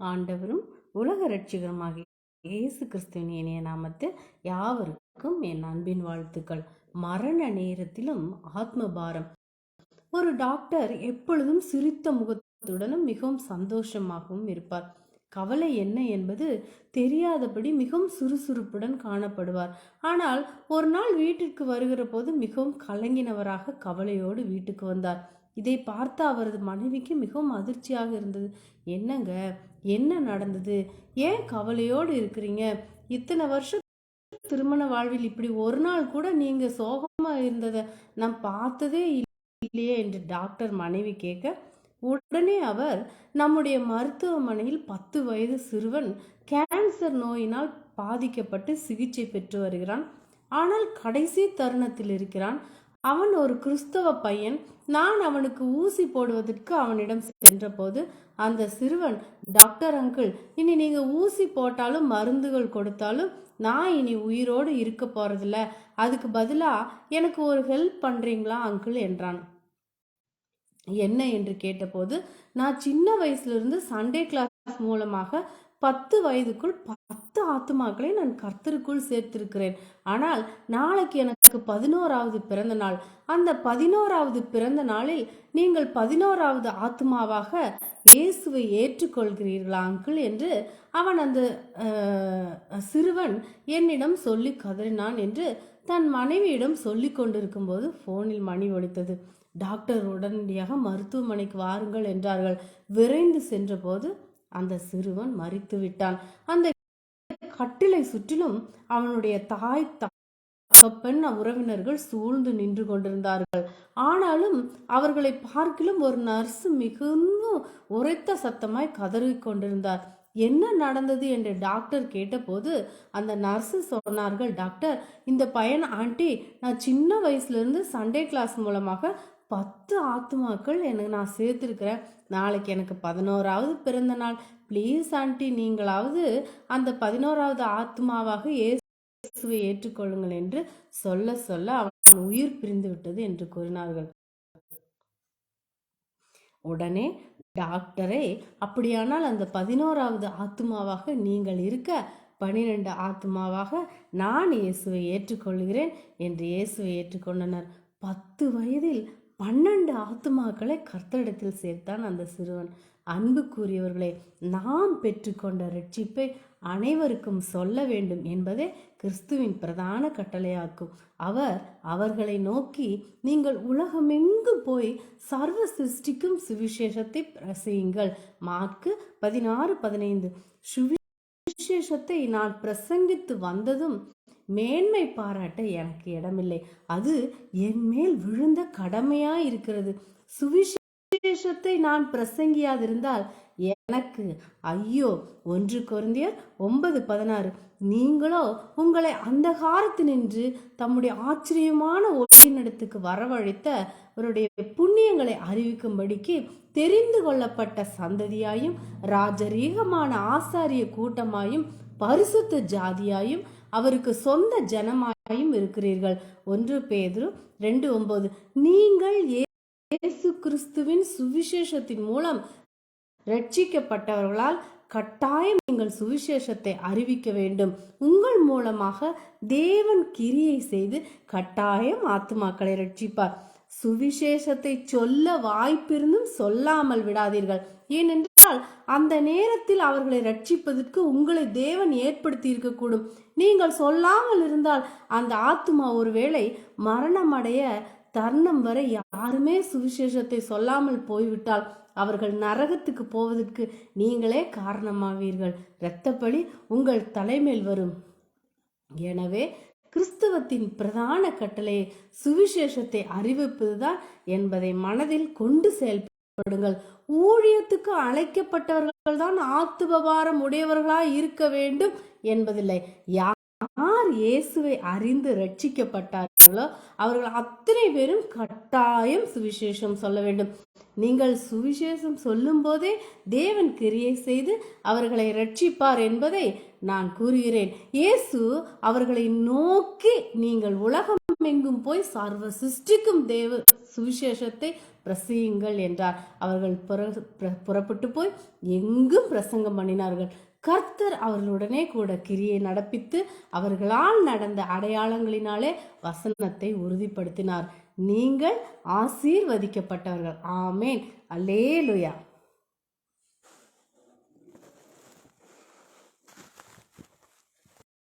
ஆண்டவரும் உலக இரட்சகருமாகிய இயேசு கிறிஸ்துவின் இனிய நாமத்தில் யாவருக்கும் என் அன்பின் வாழ்த்துக்கள். மரண நேரத்திலும் ஆத்ம பாரம். ஒரு டாக்டர் எப்பொழுதும் சிரித்த முகத்துடனும் மிகவும் சந்தோஷமாகவும் இருப்பார். கவலை என்ன என்பது தெரியாதபடி மிகவும் சுறுசுறுப்புடன் காணப்படுவார். ஆனால் ஒரு நாள் வீட்டிற்கு வருகிற போது மிகவும் கலங்கினவராக கவலையோடு வீட்டுக்கு வந்தார். இதை பார்த்த அவரது மனைவிக்கு மிகவும் அதிர்ச்சியாக இருந்தது. என்னங்க, என்ன நடந்தது? ஏன் கவலையோடு இருக்கிறீங்க? இத்தனை வருஷம் திருமண வாழ்வில் இப்படி ஒரு நாள் கூட நீங்க சோகமா இருந்ததை நான் பார்த்ததே இல்லையே என்று டாக்டர் மனைவி கேட்க, உடனே அவர், நம்முடைய மருத்துவமனையில் 10 வயது சிறுவன் கேன்சர் நோயினால் பாதிக்கப்பட்டு சிகிச்சை பெற்று வருகிறான். ஆனால் கடைசி தருணத்தில் இருக்கிறான். அவன் ஒரு கிறிஸ்தவ பையன். நான் அவனுக்கு ஊசி போடுவதற்கு அவனிடம் சென்ற போது அந்த சிறுவன், டாக்டர் அங்கிள், இனி நீங்க ஊசி போட்டாலும் மருந்துகள் கொடுத்தாலும் நான் இனி உயிரோடு இருக்க போறதில்ல, அதுக்கு பதிலா எனக்கு ஒரு ஹெல்ப் பண்றீங்களா அங்கிள் என்றான். என்ன என்று கேட்டபோது, நான் சின்ன வயசுல இருந்து சண்டே கிளாஸ் மூலமாக 10 வயதுக்குள் 10 ஆத்துமாக்களை நான் கர்த்தருக்குள் சேர்த்திருக்கிறேன். ஆனால் நாளைக்கு எனக்கு 11வது பிறந்த நாள். அந்த 11வது பிறந்த நாளில் நீங்கள் 11வது ஆத்துமாவாக இயேசுவை ஏற்றுக்கொள்கிறீர்களா அங்கிள் என்று அவன், அந்த சிறுவன் என்னிடம் சொல்லி கதறினான் என்று தன் மனைவியிடம் சொல்லி கொண்டிருக்கும் போது போனில் மணி ஒலித்தது. டாக்டர் உடனடியாக மருத்துவமனைக்கு வாருங்கள் என்றார்கள். விரைந்து சென்ற போது அந்த சிறுவன் மரித்து விட்டான். அந்த கட்டிலை சுற்றிலும் அவனுடைய தாய் தகப்பன் உறவினர்கள் சூழ்ந்து நின்று கொண்டிருந்தார்கள். ஆனாலும் அவர்களை பார்க்கிலும் ஒரு நர்ஸ் மிகுந்த உரைத்த சத்தமாய் கதறி கொண்டிருந்தார். என்ன நடந்தது என்று டாக்டர் கேட்டபோது அந்த நர்ஸ் சொன்னார்கள், டாக்டர், இந்த பையன் ஆண்டி, நான் சின்ன வயசுல இருந்து சண்டே கிளாஸ் மூலமாக 10 ஆத்துமாக்கள் எனக்கு நான் சேர்த்திருக்கிறேன். நாளைக்கு எனக்கு 11வது பிறந்த நாள். ப்ளீஸ் ஆண்டி, நீங்களாவது அந்த 11வது ஆத்மாவாக இயேசுவை ஏற்றுக்கொள்ளுங்கள் என்று சொல்ல சொல்ல அவன் உயிர் பிரிந்து விட்டது என்று கூறினார்கள். உடனே டாக்டரே, அப்படியானால் அந்த 11வது ஆத்மாவாக நீங்கள் இருக்க 12 ஆத்மாவாக நான் இயேசுவை ஏற்றுக்கொள்கிறேன் என்று இயேசுவை ஏற்றுக்கொண்டனர். 10 வயதில் 12 ஆத்துமாக்களை கர்த்தரிடத்தில் சேர்த்தான் அந்த சிறுவன். அன்புக்குரியவர்களே, நாம் பெற்றுக்கொண்ட ரட்சிப்பை அனைவருக்கும் சொல்ல வேண்டும் என்பதே கிறிஸ்துவின் பிரதான கட்டளையாக்கும். அவர் அவர்களை நோக்கி, நீங்கள் உலகமெங்கும் போய் சர்வ சிருஷ்டிக்கும் சுவிசேஷத்தை பிரசையுங்கள். மாற்கு 16:15. சுவிசேஷத்தை நான் பிரசங்கித்து வந்ததும் மேன்மை பாராட்ட எனக்கு இடமில்லை. அது என் மேல் விழுந்த கடமையாய் இருக்கிறது. சுவிசேஷத்தை நான் பிரசங்கியாதிருந்தால் எனக்கு ஐயோ. 1 கொரிந்தியர் 9:16. நீங்களோ உங்களை அந்தகாரத்தினின்று தம்முடைய ஆச்சரியமான ஒளியினிடத்துக்கு வரவழைத்த அவருடைய புண்ணியங்களை அறிவிக்கும்படிக்கு தெரிந்து கொள்ளப்பட்ட சந்ததியாயும் ராஜரீகமான ஆசாரிய கூட்டமாயும் பரிசுத்த ஜாதியாயும் அவருக்கு சொந்த ஜனமாயும் இருக்கிறீர்கள். 1 பேதுரு 2:9. நீங்கள் இயேசு கிறிஸ்துவின் சுவிசேஷத்தின் மூலம் ரட்சிக்கப்பட்டவர்களால் கட்டாயம் நீங்கள் சுவிசேஷத்தை அறிவிக்க வேண்டும். உங்கள் மூலமாக தேவன் கிரியை செய்து கட்டாயம் ஆத்துமாக்களை ரட்சிப்பார். சுவிசேஷத்தை சொல்ல வாய்ப்பிருந்தும் சொல்லாமல் விடாதீர்கள். ஏனென்றால் அந்த நேரத்தில் அவர்களை ரட்சிப்பதற்கு உங்களை தேவன் ஏற்படுத்தி இருக்கக்கூடும். நீங்கள் சொல்லாமல் இருந்தால் அந்த ஆத்துமா ஒருவேளை மரணமடைய தருணம் வரை யாருமே சுவிசேஷத்தை சொல்லாமல் போய்விட்டால் அவர்கள் நரகத்துக்கு போவதற்கு நீங்களே காரணமாவீர்கள். இரத்தப்பழி உங்கள் தலைமேல் வரும். எனவே கிறிஸ்தவத்தின் பிரதான கட்டளை சுவிசேஷத்தை அறிவிப்பதுதான் என்பதை மனதில் கொண்டு செயல்படுங்கள். ஊழியத்துக்கு அழைக்கப்பட்டவர்கள் தான் ஆத்துபபாரம் உடையவர்களாய் இருக்க வேண்டும் என்பதில்லை. யார் இயேசுவை அறிந்து ரட்சிக்கப்பட்டார்களோ அவர்கள் அத்தனை பேரும் கட்டாயம் சுவிசேஷம் சொல்ல வேண்டும். நீங்கள் சுவிசேஷம் சொல்லும் போதே தேவன் கிரியை செய்து அவர்களை ரட்சிப்பார் என்பதை நான் கூறுகிறேன். இயேசு அவர்களை நோக்கி, நீங்கள் உலகம் எங்கும் போய் சர்வ சிருஷ்டிக்கும் தேவ சுவிசேஷத்தை பிரசியுங்கள் என்றார். அவர்கள் புறப்பட்டு போய் எங்கும் பிரசங்கம் பண்ணினார்கள். கர்த்தர் அவர்களுடனே கூட கிரியை நடப்பித்து அவர்களால் நடந்த அடையாளங்களினாலே வசனத்தை உறுதிப்படுத்தினார். நீங்கள் ஆசீர்வதிக்கப்பட்டவர்கள். ஆமேன். அல்லேலூயா.